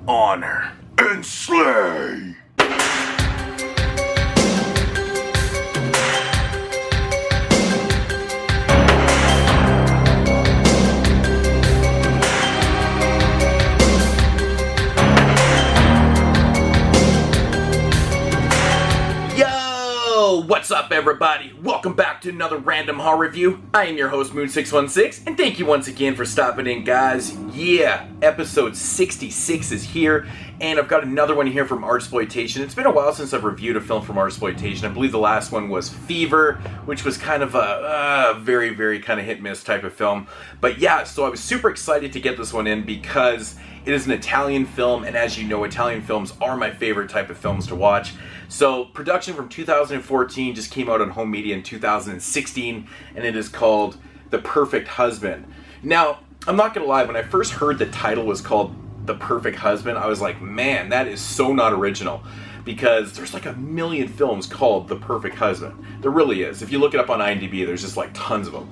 honor, and slay! What's up, everybody? Welcome back to another random horror review. I am your host, Moon616, and thank you once again for stopping in, guys. Yeah, episode 66 is here, and I've got another one here from Artsploitation. It's been a while since I've reviewed a film from Artsploitation. I believe the last one was Fever, which was kind of a very kind of hit-miss type of film. But yeah, so I was super excited to get this one in because it is an Italian film, and as you know, Italian films are my favorite type of films to watch. So, production from 2014 just came out on home media in 2016, and it is called The Perfect Husband. Now, I'm not gonna lie, when I first heard the title was called The Perfect Husband, I was like, man, that is so not original. Because there's like a million films called The Perfect Husband. There really is. If you look it up on IMDb, there's just like tons of them.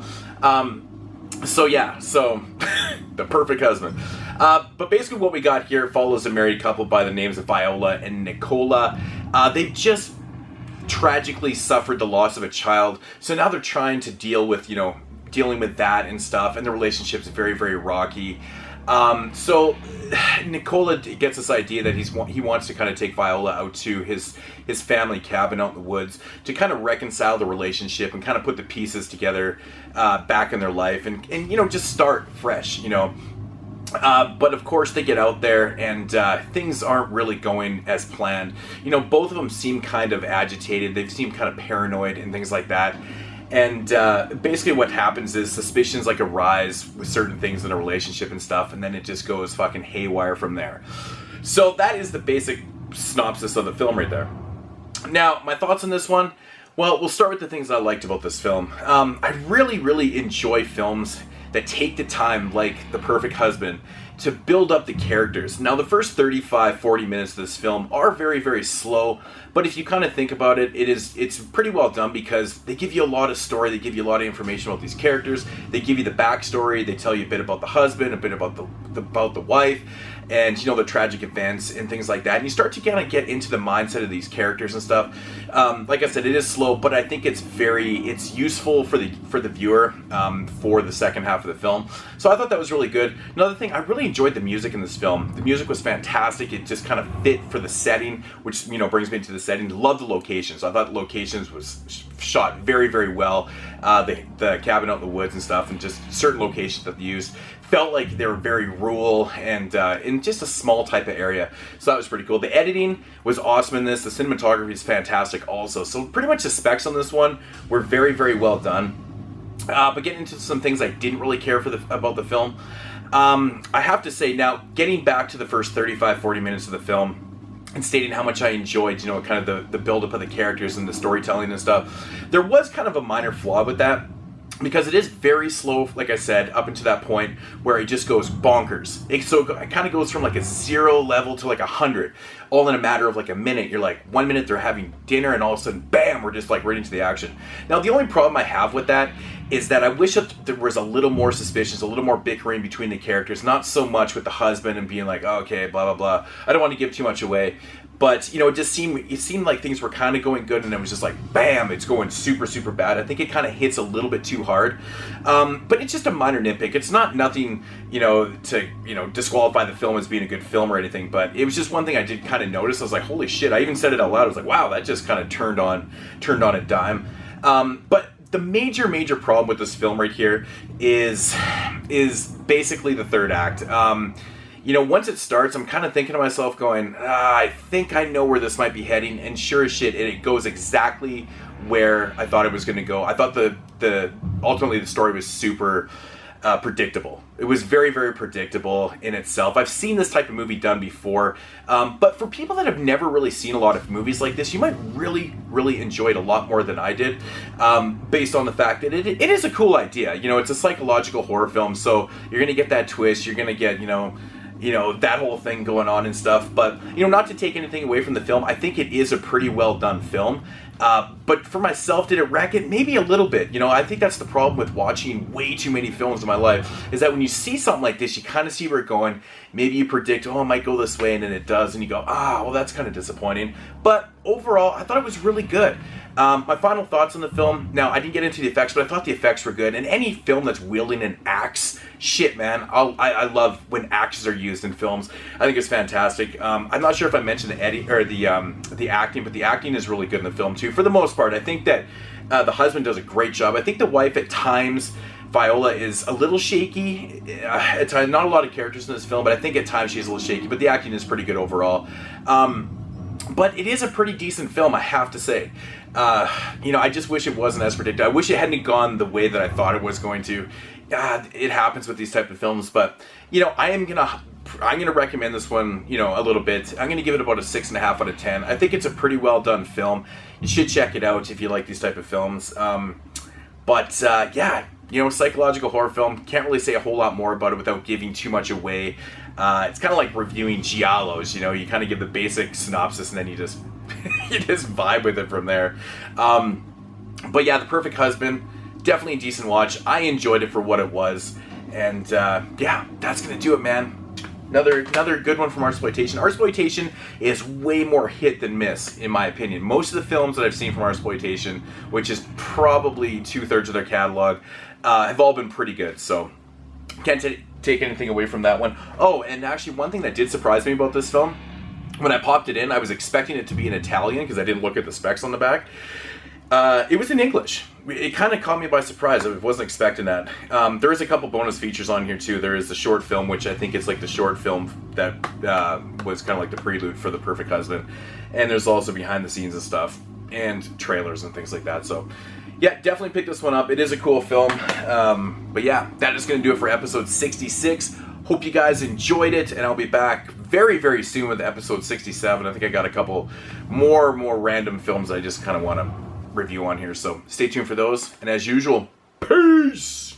So The Perfect Husband. But basically what we got here follows a married couple by the names of Viola and Nicola. They've just tragically suffered the loss of a child, so now they're trying to dealing with that and stuff, and the relationship's very rocky. So Nicola gets this idea that he wants to kind of take Viola out to his family cabin out in the woods to kind of reconcile the relationship and kind of put the pieces together back in their life and just start fresh, But of course they get out there and things aren't really going as planned. Both of them seem kind of agitated. They seem kind of paranoid and things like that. And basically what happens is suspicions like arise with certain things in a relationship and stuff, and then it just goes fucking haywire from there. So that is the basic synopsis of the film right there. Now, my thoughts on this one? Well, we'll start with the things I liked about this film. I really enjoy films that take the time, like The Perfect Husband, to build up the characters. Now, the first 35-40 minutes of this film are very slow, but if you kind of think about it, it's pretty well done because they give you a lot of story, they give you a lot of information about these characters, they give you the backstory, they tell you a bit about the husband, a bit about the wife, and the tragic events and things like that, and you start to kind of get into the mindset of these characters and stuff. Like I said, it is slow, but I think it's useful for the viewer for the second half of the film. So I thought that was really good. Another thing, I really enjoyed the music in this film. The music was fantastic. It just kind of fit for the setting, which brings me into the setting. Love the locations. I thought the locations was shot very well. The cabin out in the woods and stuff, and just certain locations that they used felt like they were very rural and in just a small type of area. So that was pretty cool. The editing was awesome in this. The cinematography is fantastic also. So pretty much the specs on this one were very well done. But getting into some things I didn't really care about the film. I have to say now, getting back to the first 35-40 minutes of the film, and stating how much I enjoyed, kind of the build-up of the characters and the storytelling and stuff. There was kind of a minor flaw with that, because it is very slow, like I said, up until that point where it just goes bonkers. It kind of goes from like a 0 level to like 100, all in a matter of like a minute. You're like, 1 minute they're having dinner, and all of a sudden, bam, we're just like right into the action. Now, the only problem I have with that is that I wish that there was a little more suspicions, a little more bickering between the characters, not so much with the husband and being like, oh, okay, blah, blah, blah. I don't want to give too much away. But, it seemed like things were kind of going good, and it was just like, bam, it's going super bad. I think it kind of hits a little bit too hard. But it's just a minor nitpick. It's not nothing, to disqualify the film as being a good film or anything, but it was just one thing I did kind of notice. I was like, holy shit, I even said it out loud. I was like, wow, that just kind of turned on a dime. But the major problem with this film right here is basically the third act. Once it starts, I'm kind of thinking to myself going, I think I know where this might be heading, and sure as shit, it goes exactly where I thought it was going to go. I thought ultimately the story was super predictable. It was very predictable in itself. I've seen this type of movie done before, but for people that have never really seen a lot of movies like this, you might really enjoy it a lot more than I did, based on the fact that it is a cool idea. It's a psychological horror film, so you're going to get that twist, you're going to get, that whole thing going on and stuff. But, not to take anything away from the film, I think it is a pretty well done film. But for myself, did it wreck it? Maybe a little bit. I think that's the problem with watching way too many films in my life, is that when you see something like this, you kind of see where it's going. Maybe you predict, oh, it might go this way, and then it does, and you go, well, that's kind of disappointing. But overall, I thought it was really good. My final thoughts on the film. Now, I didn't get into the effects, but I thought the effects were good. And any film that's wielding an axe, shit, man, I love when axes are used in films. I think it's fantastic. I'm not sure if I mentioned the acting, but the acting is really good in the film too. For the most part, I think that the husband does a great job. I think the wife at times, Viola, is a little shaky. At times, not a lot of characters in this film, but I think at times she's a little shaky. But the acting is pretty good overall. But it is a pretty decent film, I have to say. I just wish it wasn't as predicted. I wish it hadn't gone the way that I thought it was going to. It happens with these type of films, but I'm gonna recommend this one, a little bit. I'm gonna give it about a 6.5 out of 10. I think it's a pretty well done film. You should check it out if you like these type of films. Psychological horror film. Can't really say a whole lot more about it without giving too much away. It's kind of like reviewing giallos. You kind of give the basic synopsis and then you just you just vibe with it from there. The Perfect Husband, definitely a decent watch. I enjoyed it for what it was, and that's gonna do it, man. Another good one from Artsploitation. Artsploitation is way more hit than miss, in my opinion. Most of the films that I've seen from Artsploitation, which is probably 2/3 of their catalog, have all been pretty good. So can't take anything away from that one. Oh, and actually one thing that did surprise me about this film, when I popped it in, I was expecting it to be in Italian because I didn't look at the specs on the back. It was in English. It kind of caught me by surprise. I wasn't expecting that. There is a couple bonus features on here too. There is the short film, which I think is like the short film that was kind of like the prelude for The Perfect Husband. And there's also behind the scenes and stuff, and trailers and things like that. So yeah, definitely pick this one up. It is a cool film. That is going to do it for episode 66. Hope you guys enjoyed it, and I'll be back very, very soon with episode 67. I think I got a couple more random films I just kind of want to review on here, so stay tuned for those, and as usual, peace!